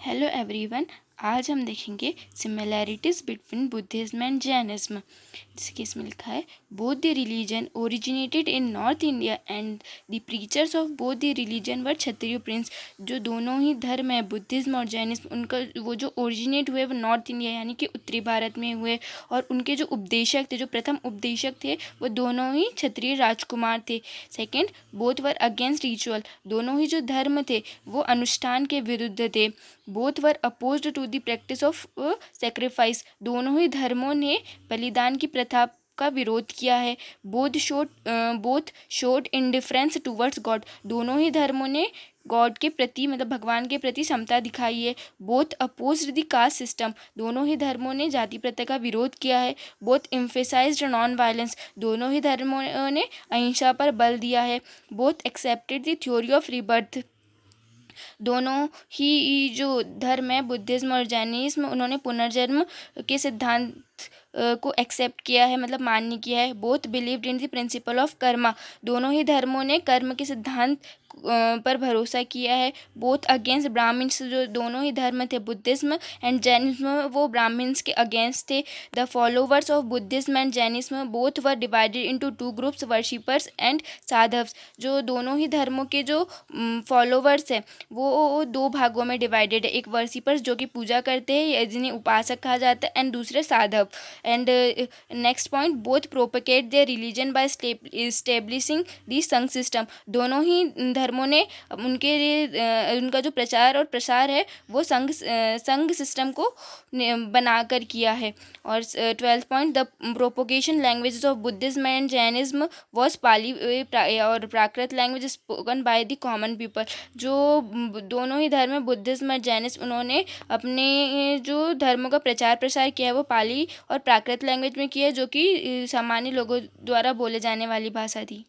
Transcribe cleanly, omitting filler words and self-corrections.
Hello everyone. आज हम देखेंगे similarities between Buddhism and Jainism. जैसे कि इसमें लिखा है, both the religion originated in north India and the preachers of both the religion were Kshatriya Prince. जो दोनों ही धर्म है, बुद्धिज्म और जैनिज्म, उनका वो जो ओरिजिनेट हुए वो नॉर्थ इंडिया यानी कि उत्तरी भारत में हुए, और उनके जो उपदेशक थे, जो प्रथम उपदेशक थे, वो दोनों ही क्षत्रिय राजकुमार थे। Second, both were against ritual. दोनों ही जो धर्म थे वो अनुष्ठान के विरुद्ध थे। Both were opposed to the practice of sacrifice. दोनों ही धर्मों ने बलिदान की प्रथा का विरोध किया है। Both showed indifference towards God. दोनों ही धर्मों ने गॉड के प्रति मतलब भगवान के प्रति समता दिखाई है। Both opposed the caste system. दोनों ही धर्मों ने जाति प्रथा का विरोध किया है। Both emphasised non violence. दोनों ही धर्मों ने अहिंसा पर बल दिया है। Both accepted the theory of rebirth. दोनों ही जो धर्म है, बुद्धिज्म और जैनिज्म, उन्होंने पुनर्जन्म के सिद्धांत को एक्सेप्ट किया है, मतलब मान्य किया है। Both believed in the principle of Karma. दोनों ही धर्मों ने कर्म के सिद्धांत पर भरोसा किया है। Both against Brahmins. जो दोनों ही धर्म थे, बुद्धिज्म एंड जैनिज्म, वो ब्राह्मण्स के अगेंस्ट थे। The followers of Buddhism and Jainism both were divided into two groups, worshippers and साधव्स। जो दोनों ही धर्मों के जो फॉलोवर्स हैं वो दो भागों में डिवाइडेड है। एक वर्शिपर्स जो कि पूजा करते हैं, जिन्हें उपासक कहा जाता है, एंड दूसरे साधव। And next point, both propagate their religion by establishing the sangha system. दोनों ही धर्मों ने उनके उनका जो प्रचार और प्रसार है वो संघ सिस्टम को बनाकर किया है। और 12th point, the propagation languages of Buddhism and Jainism was Pali और Prakrit language spoken by the common people. जो दोनों ही धर्म है, बुद्धिज्म और जैनिज्म, उन्होंने अपने जो धर्मों का प्रचार प्रसार किया है वो पाली और प्राकृत लैंग्वेज में किया है, जो कि सामान्य लोगों द्वारा बोले जाने वाली भाषा थी।